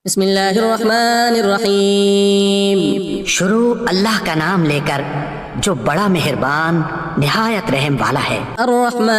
بسم اللہ الرحمن الرحیم۔ شروع اللہ کا نام لے کر جو بڑا مہربان نہایت رحم والا ہے۔ الرحمن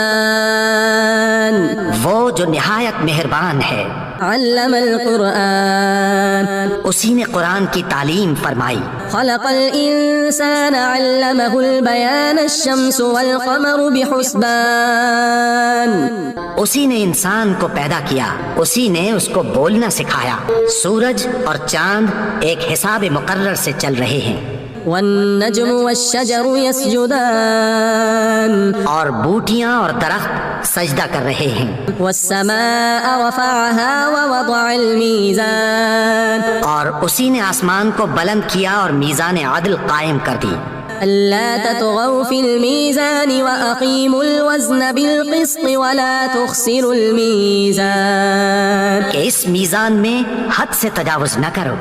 وہ جو نہایت مہربان ہے۔ علم القرآن اسی نے قرآن کی تعلیم فرمائی۔ خلق الانسان علمہ البیان الشمس والقمر بحسبان۔ اسی نے انسان کو پیدا کیا، اسی نے اس کو بولنا سکھایا۔ سورج اور چاند ایک حساب مقرر سے چل رہے ہیں، والنجم والشجر يسجدان اور بوٹیاں اور درخت سجدہ کر رہے ہیں۔ والسماء رفعها ووضع الميزان اور اسی نے آسمان کو بلند کیا اور میزان عدل قائم کر دی۔ ألا تطغوا في الميزان وأقيموا الوزن بالقسط ولا تخسروا الميزان۔ کہ اس میزان میں حد سے تجاوز نہ کرو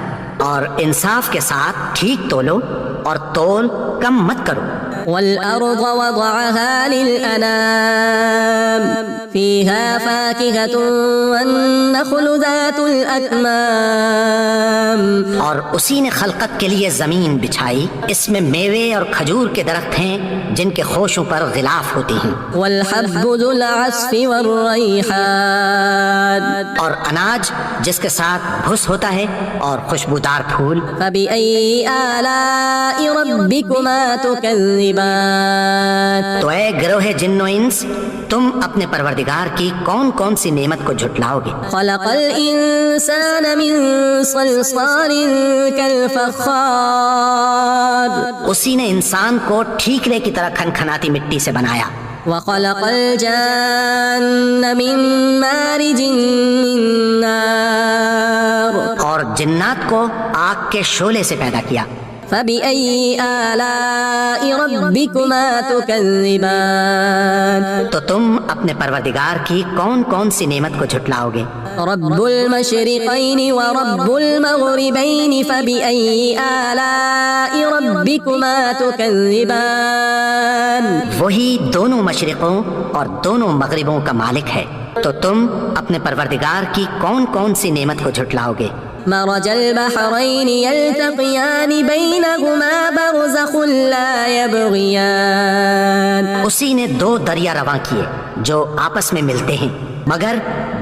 اور انصاف کے ساتھ ٹھیک تولو اور تول کم مت کرو۔ والأرض وضعها للأنام فيها فاكهة والنخل ذات الأكمام۔ اور اسی نے خلقت کے لیے زمین بچھائی، اس میں میوے اور کھجور کے درخت ہیں جن کے خوشوں پر غلاف ہوتی ہیں۔ والحب ذو العصف والريحان۔ اور اناج جس کے ساتھ بھس ہوتا ہے اور خوشبودار پھول۔ فبأي آلاء ربكما تكذبان۔ تو اے گروہ جن و انس، تم اپنے پروردگار کی کون کون سی نعمت کو جھٹلاؤ گے؟ خلق الانسان من صلصال كالفخار۔ اسی نے انسان کو ٹھیکرے کی طرح کھنکھناتی مٹی سے بنایا۔ وخلق الجان من مارج من نار۔ اور جنات کو آگ کے شعلے سے پیدا کیا۔ فبأي آلاء ربكما تكذبان۔ تو تم اپنے پروردگار کی کون کون سی نعمت کو جھٹلاؤ گے؟ رب المشرقين ورب المغربين فبأي آلاء ربكما تكذبان۔ وہی دونوں مشرقوں اور دونوں مغربوں کا مالک ہے، تو تم اپنے پروردگار کی کون کون سی نعمت کو جھٹلاؤ گے؟ مرج البحرين يلتقيان بينهما برزخ لا يبغيان۔ اسی نے دو دریا رواں کیے جو آپس میں ملتے ہیں، مگر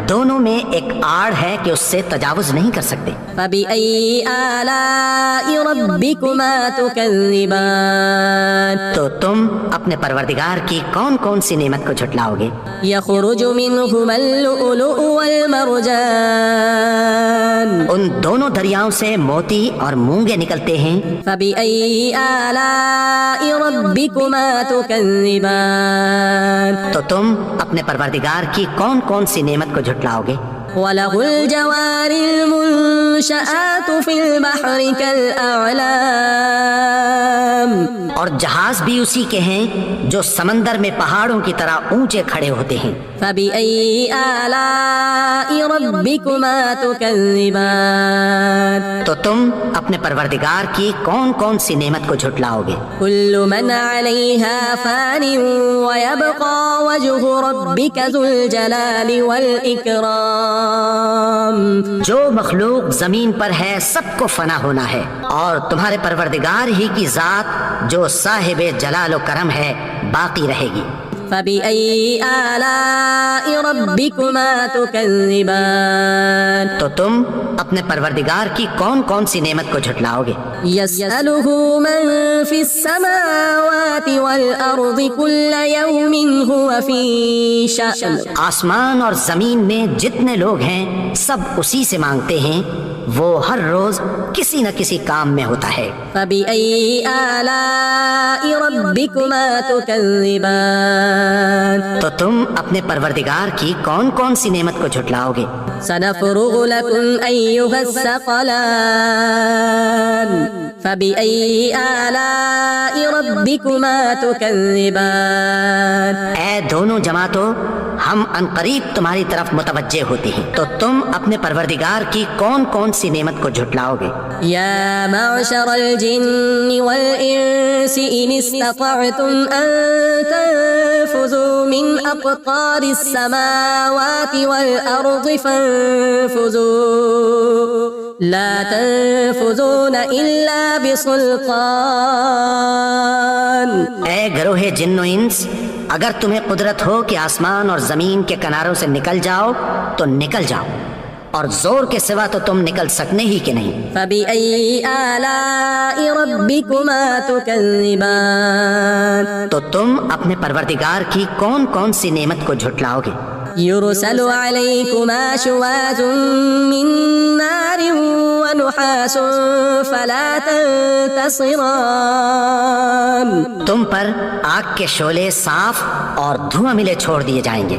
دونوں میں ایک آڑ ہے کہ اس سے تجاوز نہیں کر سکتے۔ فبأي آلاء ربكما تكذبان۔ تو تم اپنے پروردگار کی کون کون سی نعمت کو جھٹلاؤ گے؟ يخرج منهما اللؤلؤ والمرجان۔ ان دونوں دریاؤں سے موتی اور مونگے نکلتے ہیں۔ فبأي آلاء ربكما تكذبان۔ تو تم اپنے پروردگار کی کون کون سی نعمت کو جھٹلاؤ گے؟ وله الجوار المنشآت في البحر كالأعلام۔ اور جہاز بھی اسی کے ہیں جو سمندر میں پہاڑوں کی طرح اونچے کھڑے ہوتے ہیں۔ فبأي آلاء ربكما تكذبان۔ تو تم اپنے پروردگار کی کون کون سی نعمت کو جھٹلاؤ گے؟ كل من عليها فان ويبقى وجه ربك ذو الجلال والإكرام۔ جو مخلوق زمین پر ہے سب کو فنا ہونا ہے، اور تمہارے پروردگار ہی کی ذات جو صاحب جلال و کرم ہے باقی رہے گی۔ فبأي آلاء ربكما تكذبان۔ تو تم اپنے پروردگار کی کون کون سی نعمت کو جھٹلاؤ گے؟ يسأله من في السماوات والأرض كل يوم هو في شأن۔ آسمان اور زمین میں جتنے لوگ ہیں سب اسی سے مانگتے ہیں، وہ ہر روز کسی نہ کسی کام میں ہوتا ہے۔ فبأي آلاء ربكما تكذبان۔ تو تم اپنے پروردگار کی کون کون سی نعمت کو جھٹلاؤ گے؟ سنفرغ لكم أيها الثقلان۔ فبأي آلاء ربكما تكذبان۔ اے دونوں جماعتوں، ہم عنقریب تمہاری طرف متوجہ ہوتے ہیں، تو تم اپنے پروردگار کی کون کون سی نعمت کو جھٹلاؤ گے؟ يا معشر الجن والإنس إن استطعتم أن تنفذوا من أقطار السماوات والأرض فانفذوا لا تنفذون إلا بسلطان. اے گروہ جن و انس، اگر تمہیں قدرت ہو کہ آسمان اور زمین کے کناروں سے نکل جاؤ تو نکل جاؤ، اور زور کے سوا تو تم نکل سکنے ہی کہ نہیں۔ فبأي آلاء ربكما تكذبان. تو تم اپنے پروردگار کی کون کون سی نعمت کو جھٹلاؤ گے؟ يرسل عليكما شواظ من نار ونحاس فلا تنتصران. تم پر آگ کے شعلے صاف اور دھواں ملے چھوڑ دیے جائیں گے،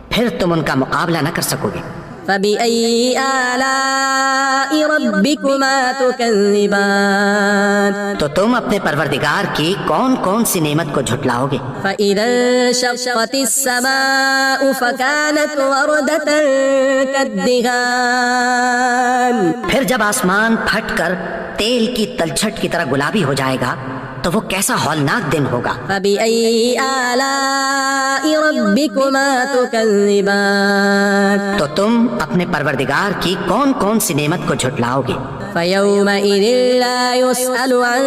پھر تم ان کا مقابلہ نہ کر سکو گے۔ فبأي آلاء ربكما تكذبان. تو تم اپنے پروردگار کی کون کون سی نعمت کو جھٹلاؤ گے؟ فإذا انشقت السماء فكانت وردة كالدهان. پھر جب آسمان پھٹ کر تیل کی تلچھٹ کی طرح گلابی ہو جائے گا تو وہ کیسا ہولناک دن ہوگا۔ فبأي آلاء ربكما تكذبان. تو تم اپنے پروردگار کی کون کون سی نعمت کو جھٹلاؤ گے؟ فيومئذ لا يسأل عن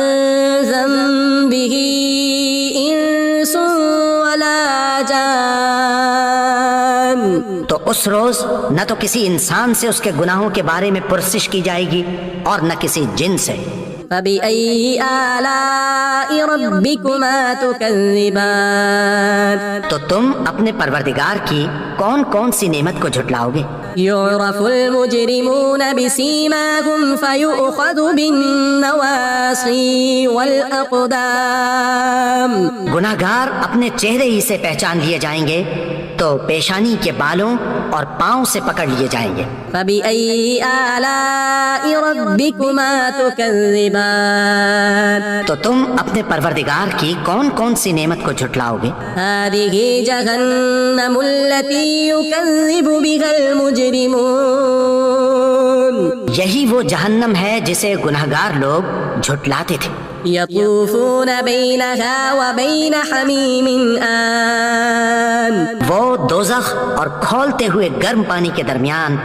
ذنبه إنس ولا جان. تو اس روز نہ تو کسی انسان سے اس کے گناہوں کے بارے میں پرسش کی جائے گی اور نہ کسی جن سے۔ فبأي آلاء ربكما تكذبان. تو تم اپنے پروردگار کی کون کون سی نعمت کو جھٹلاؤ گے؟ يعرف المجرمون بسيماهم فيؤخذ بالنواصي والأقدام. گناہگار اپنے چہرے ہی سے پہچان لیے جائیں گے تو پیشانی کے بالوں اور پاؤں سے پکڑ لیے جائیں گے۔ فبأي آلاء ربكما تكذبان. تو تم اپنے پروردگار کی کون کون سی نعمت کو جھٹلاؤ گے؟ هذه جهنم التي يكذب بها المجرمون. یہی وہ جہنم ہے جسے گناہگار لوگ جھٹلاتے تھے۔ يطوفون بينها وبين حميم آن. وہ دوزخ اور کھولتے ہوئے گرم پانی کے درمیان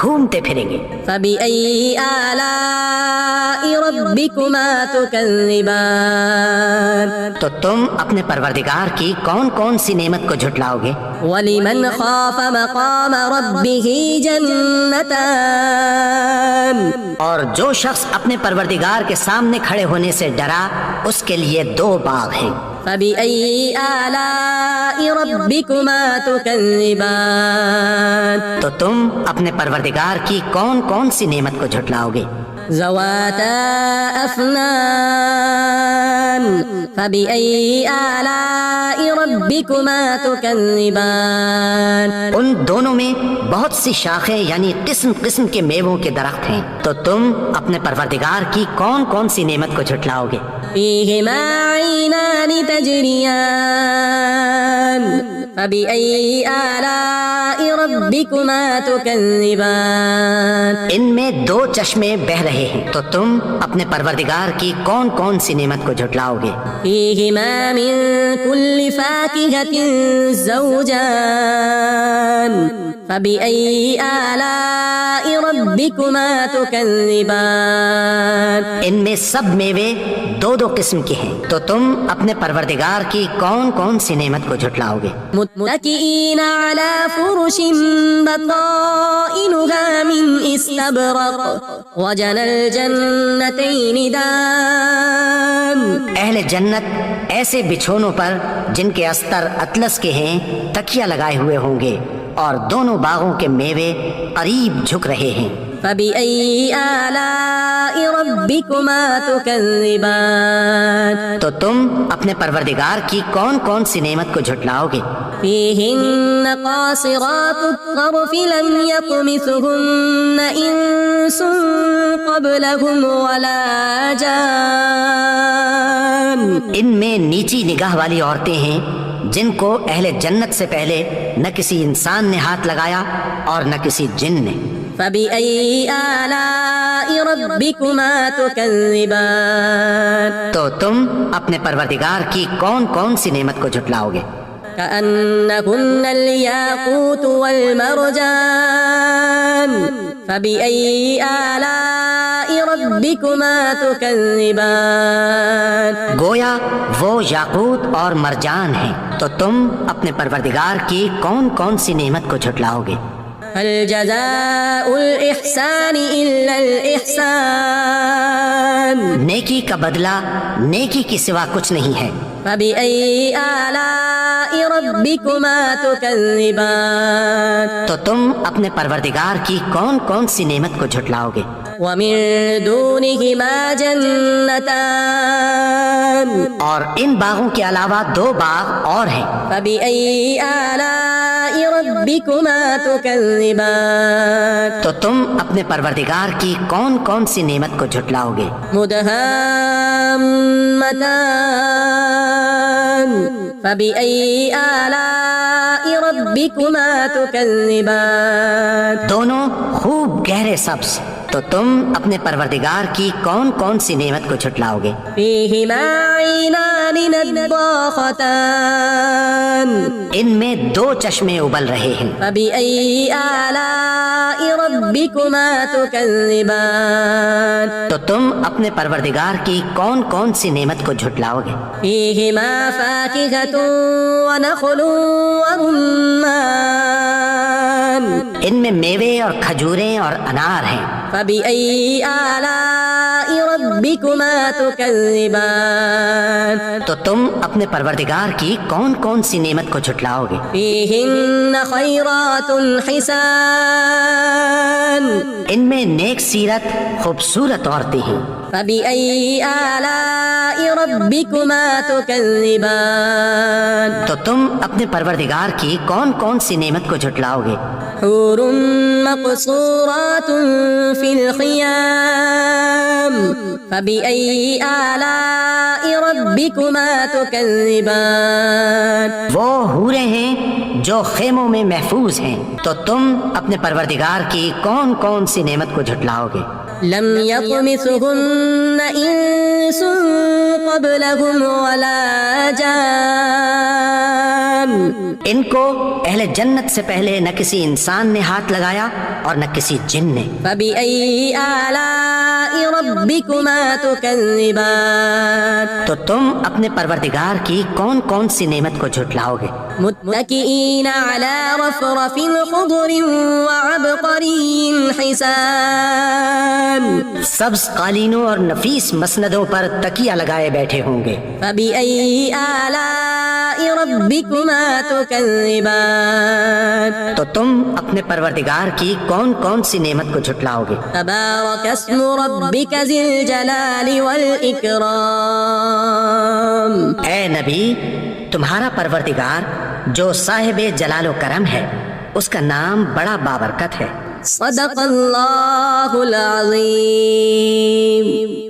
گھومتے پھریں گے۔ فبأي آلاء ربكما تكذبان. تو تم اپنے پروردگار کی کون کون سی نعمت کو جھٹلاؤ گے؟ ولمن خاف مقام ربه جنتان. اور جو شخص اپنے پروردگار کے سامنے کھڑے ہونے سے ڈرا اس کے لیے دو باغ ہیں۔ فبأي آلاء ربكما تكذبان. تو تم اپنے پروردگار کی کون کون سی نعمت کو جھٹلاؤ گے؟ ذواتا أفنان. فبأي آلاء ربكما تكذبان. ان دونوں میں بہت سی شاخیں یعنی قسم قسم کے میووں کے درخت ہیں، تو تم اپنے پروردگار کی کون کون سی نعمت کو جھٹلاؤ گے؟ فيهما عينان تجريان. فبأي آلاء ربكما تكذبان. ان میں دو چشمے بہہ رہے ہیں، تو تم اپنے پروردگار کی کون کون سی نعمت کو جھٹلاؤ گے؟ فيهما من كل فاكهة زوجان. فبأي آلاء ربكما تكذبان. ان میں سب میوے دو دو قسم کے ہیں، تو تم اپنے پروردگار کی کون کون سی نعمت کو جھٹلاؤ گے؟ متكئين على فرش بطائنها من استبرق وجنى الجنتين دان. اہل جنت ایسے بچھونوں پر جن کے استر اطلس کے ہیں تکیہ لگائے ہوئے ہوں گے، اور دونوں باغوں کے میوے قریب جھک رہے ہیں۔ فبأي آلاء ربكما تكذبان. تو تم اپنے پروردگار کی کون کون سی نعمت کو جھٹلاؤ گے؟ فيهن قاصرات الطرف لم يطمثهن إنس قبلهم ولا جان. ان میں نیچی نگاہ والی عورتیں ہیں جن کو اہل جنت سے پہلے نہ کسی انسان نے ہاتھ لگایا اور نہ کسی جن نے۔ فبأي آلاء ربكما تكذبان. تو تم اپنے پروردگار کی کون کون سی نعمت کو جھٹلاؤ گے؟ كأنهن الياقوت والمرجان. فبأي آلاء ربكما تكذبان گویا وہ یاقوت اور مرجان ہیں، تو تم اپنے پروردگار کی کون کون سی نعمت کو جھٹلاؤ گے؟ هل جزاء الإحسان إلا الإحسان نیکی کا بدلہ نیکی کی سوا کچھ نہیں ہے۔ فبأي آلاء ربكما تكذبان تو تم اپنے پروردگار کی کون کون سی نعمت کو جھٹلاؤ گے؟ ومن دونهما جنتان اور ان باغوں کے علاوہ دو باغ اور ہیں۔ فبأي آلاء ربكما تكذبان تو تم اپنے پروردگار کی کون کون سی نعمت کو جھٹلاؤ گے؟ مدهامتان فبأي آلاء ربكما تكذبان دونوں خوب گہرے سبز، تو تم اپنے پروردگار کی کون کون سی نعمت کو جھٹلاؤ گے؟ فيهما عينان نضاختان ان میں دو چشمے ابل رہے ہیں۔ فبأي آلاء ربكما تكذبان تو تم اپنے پروردگار کی کون کون سی نعمت کو جھٹلاؤ گے؟ فيهما فاكهة ونخل ورمان ان میں میوے اور کھجوریں اور انار ہیں۔ فبأي آلاء ربكما تكذبان تو تم اپنے پروردگار کی کون کون سی نعمت کو جھٹلاؤ گے؟ فيهن خيرات حسان ان میں نیک سیرت خوبصورت عورتیں ہیں۔ فبأي آلاء ربكما تكذبان تو تم اپنے پروردگار کی کون کون سی نعمت کو جھٹلاؤ گے؟ حور مقصورات في الخيام فبأي آلاء ربكما تكذبان وہ حوریں ہیں جو خیموں میں محفوظ ہیں، تو تم اپنے پروردگار کی کون کون سی نعمت کو جھٹلاؤ گے؟ لم يطمثهن إنس قبلهم ولا جان ان کو اہل جنت سے پہلے نہ کسی انسان نے ہاتھ لگایا اور نہ کسی جن نے۔ فبأي آلاء ربكما تكذبان تو تم اپنے پروردگار کی کون کون سی نعمت کو جھٹلاؤ گے؟ متكئين على رفرف خضر وعبقري حسان سبز قالینوں اور نفیس مسندوں پر تکیہ لگائے بیٹھے ہوں گے۔ فبأي آلاء ربكما تكذبان تو تم اپنے پروردگار کی کون کون سی نعمت کو جھٹلاؤ گے؟ تبارك اسم ربك ذي الجلال والإكرام اے نبی، تمہارا پروردگار جو صاحب جلال و کرم ہے، اس کا نام بڑا بابرکت ہے۔ صدق اللہ العظیم۔